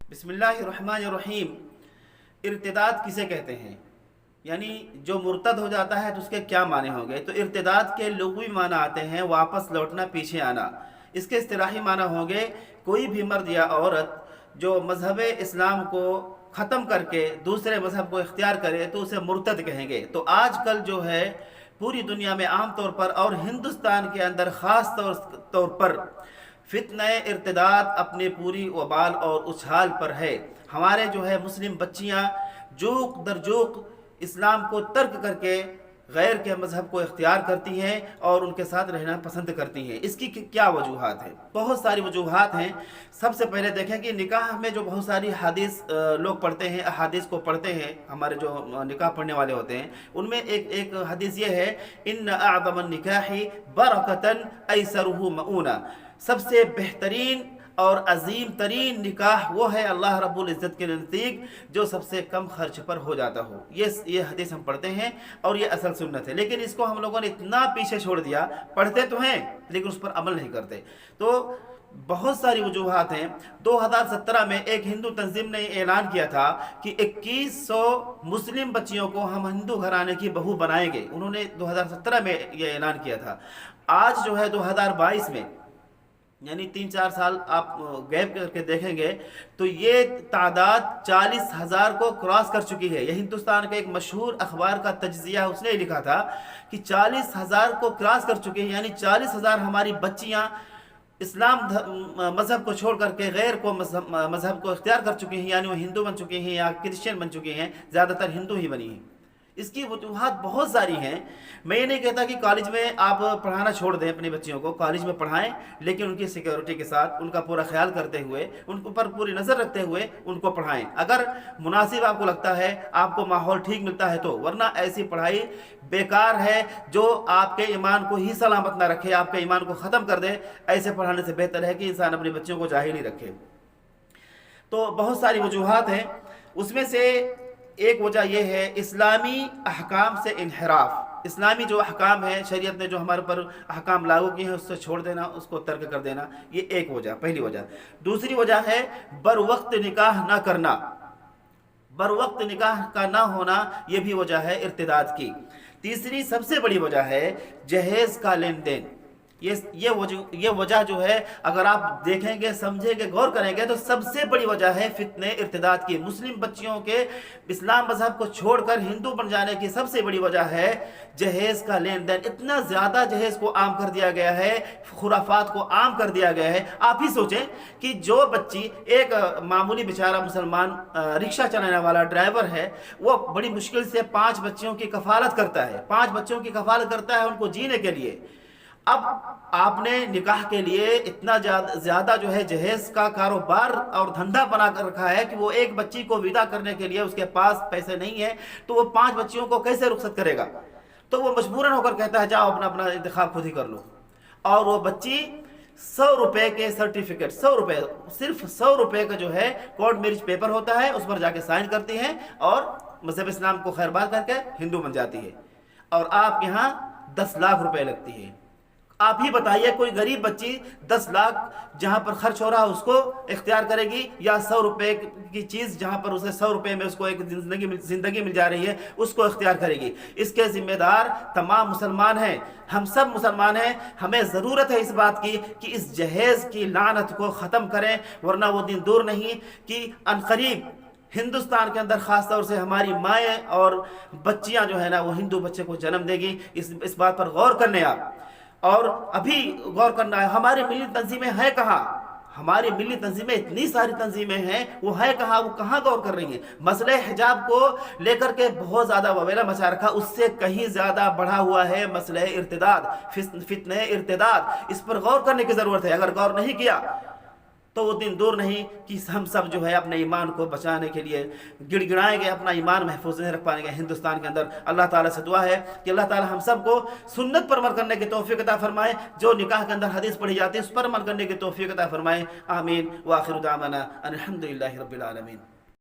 بسم اللہ الرحمن الرحیم۔ ارتداد کسے کہتے ہیں؟ یعنی جو مرتد ہو جاتا ہے تو اس کے کیا معنی ہوں گے؟ تو ارتداد کے لغوی معنی آتے ہیں واپس لوٹنا، پیچھے آنا۔ اس کے اصطلاحی معنی ہوں گے کوئی بھی مرد یا عورت جو مذہب اسلام کو ختم کر کے دوسرے مذہب کو اختیار کرے تو اسے مرتد کہیں گے۔ تو آج کل جو ہے پوری دنیا میں عام طور پر اور ہندوستان کے اندر خاص طور پر فتنہ ارتداد اپنی پوری وبال اور اچھال پر ہے۔ ہمارے جو ہے مسلم بچیاں جوق در جوق اسلام کو ترک کر کے غیر کے مذہب کو اختیار کرتی ہیں اور ان کے ساتھ رہنا پسند کرتی ہیں۔ اس کی کیا وجوہات ہیں؟ بہت ساری وجوہات ہیں۔ سب سے پہلے دیکھیں کہ نکاح میں جو بہت ساری حدیث لوگ پڑھتے ہیں، احادیث کو پڑھتے ہیں، ہمارے جو نکاح پڑھنے والے ہوتے ہیں، ان میں ایک حدیث یہ ہے، ان اعظم النکاح برکتا ایسرہ مؤونہ، سب سے بہترین اور عظیم ترین نکاح وہ ہے اللہ رب العزت کے نزدیک جو سب سے کم خرچ پر ہو جاتا ہو۔ یہ حدیث ہم پڑھتے ہیں اور یہ اصل سنت ہے، لیکن اس کو ہم لوگوں نے اتنا پیچھے چھوڑ دیا، پڑھتے تو ہیں لیکن اس پر عمل نہیں کرتے۔ تو بہت ساری وجوہات ہیں۔ 2017 میں ایک ہندو تنظیم نے اعلان کیا تھا کہ 2100 مسلم بچیوں کو ہم ہندو گھرانے کی بہو بنائیں گے۔ انہوں نے 2017 میں یہ اعلان کیا تھا۔ آج جو ہے 2022 میں، یعنی 3-4 سال آپ گیپ کر کے دیکھیں گے تو یہ تعداد 40,000 کو کراس کر چکی ہے۔ یہ ہندوستان کا ایک مشہور اخبار کا تجزیہ، اس نے لکھا تھا کہ 40,000 کو کراس کر چکی ہیں، یعنی 40,000 ہماری بچیاں اسلام مذہب کو چھوڑ کر کے غیر کو مذہب کو اختیار کر چکی ہیں، یعنی وہ ہندو بن چکی ہیں یا کرسچن بن چکی ہیں، زیادہ تر ہندو ہی بنی ہیں۔ اس کی وجوہات بہت ساری ہیں۔ میں یہ نہیں کہتا کہ کالج میں آپ پڑھانا چھوڑ دیں، اپنی بچیوں کو کالج میں پڑھائیں، لیکن ان کی سیکیورٹی کے ساتھ، ان کا پورا خیال کرتے ہوئے، ان پر پوری نظر رکھتے ہوئے ان کو پڑھائیں، اگر مناسب آپ کو لگتا ہے، آپ کو ماحول ٹھیک ملتا ہے تو۔ ورنہ ایسی پڑھائی بیکار ہے جو آپ کے ایمان کو ہی سلامت نہ رکھے، آپ کے ایمان کو ختم کر دے۔ ایسے پڑھانے سے بہتر ہے کہ انسان اپنے بچوں کو جاہل ہی رکھے۔ تو بہت ساری وجوہات ہیں، اس میں سے ایک وجہ یہ ہے اسلامی احکام سے انحراف۔ اسلامی جو احکام ہیں، شریعت نے جو ہمارے پر احکام لاگو کیے ہیں اس سے چھوڑ دینا، اس کو ترک کر دینا، یہ ایک وجہ، پہلی وجہ۔ دوسری وجہ ہے بر وقت نکاح نہ کرنا، بر وقت نکاح کا نہ ہونا، یہ بھی وجہ ہے ارتداد کی۔ تیسری سب سے بڑی وجہ ہے جہیز کا لین دین۔ یہ وجہ جو ہے اگر آپ دیکھیں گے، سمجھیں گے، غور کریں گے تو سب سے بڑی وجہ ہے فتنہ ارتداد کی۔ مسلم بچیوں کے اسلام مذہب کو چھوڑ کر ہندو بن جانے کی سب سے بڑی وجہ ہے جہیز کا لین دین۔ اتنا زیادہ جہیز کو عام کر دیا گیا ہے، خرافات کو عام کر دیا گیا ہے۔ آپ ہی سوچیں کہ جو بچی، ایک معمولی بیچارہ مسلمان رکشہ چلانے والا ڈرائیور ہے، وہ بڑی مشکل سے 5 بچیوں کی کفالت کرتا ہے، 5 بچوں کی کفالت کرتا ہے ان کو جینے کے لیے۔ اب آپ نے نکاح کے لیے اتنا زیادہ جو ہے جہیز کا کاروبار اور دھندا بنا کر رکھا ہے کہ وہ ایک بچی کو ودا کرنے کے لیے اس کے پاس پیسے نہیں ہیں تو وہ 5 بچیوں کو کیسے رخصت کرے گا؟ تو وہ مجبوراً ہو کر کہتا ہے جاؤ اپنا انتخاب خود ہی کر لو۔ اور وہ بچی 100 روپے کے سرٹیفکیٹ، 100 روپے، صرف 100 روپے کا جو ہے کورٹ میرج پیپر ہوتا ہے، اس پر جا کے سائن کرتی ہیں اور مذہب اسلام کو خیر بات کر کے ہندو بن جاتی ہے۔ اور آپ کے یہاں 10 لاکھ روپے لگتی ہے۔ آپ ہی بتائیے کوئی غریب بچی 10 لاکھ جہاں پر خرچ ہو رہا ہے اس کو اختیار کرے گی، یا 100 روپے کی چیز جہاں پر اسے 100 روپے میں اس کو ایک زندگی مل جا رہی ہے اس کو اختیار کرے گی؟ اس کے ذمہ دار تمام مسلمان ہیں، ہم سب مسلمان ہیں۔ ہمیں ضرورت ہے اس بات کی کہ اس جہیز کی لعنت کو ختم کریں، ورنہ وہ دن دور نہیں کہ عنقریب ہندوستان کے اندر خاص طور سے ہماری مائیں اور بچیاں جو ہے نا وہ ہندو بچے کو جنم دے گی۔ اس بات پر غور کرنے آپ، اور ابھی غور کرنا ہے ہماری ملی تنظیمیں ہیں کہاں؟ ہماری ملی تنظیمیں، اتنی ساری تنظیمیں ہیں، وہ ہے کہاں؟ وہ کہاں غور کر رہی ہیں؟ مسئلہ حجاب کو لے کر کے بہت زیادہ وبیلا مچا رکھا، اس سے کہیں زیادہ بڑھا ہوا ہے مسئلہ ارتداد، فتنہ ارتداد۔ اس پر غور کرنے کی ضرورت ہے۔ اگر غور نہیں کیا تو وہ دن دور نہیں کہ ہم سب جو ہے اپنے ایمان کو بچانے کے لیے گڑ گڑائیں گے، اپنا ایمان محفوظ نہیں رکھ پائیں گے ہندوستان کے اندر۔ اللہ تعالیٰ سے دعا ہے کہ اللہ تعالیٰ ہم سب کو سنت پر عمل کرنے کی توفیق عطا فرمائے، جو نکاح کے اندر حدیث پڑھی جاتی ہے اس پر عمل کرنے کی توفیق عطا فرمائے۔ آمین۔ وآخر دعوانا ان الحمد للہ رب العالمین۔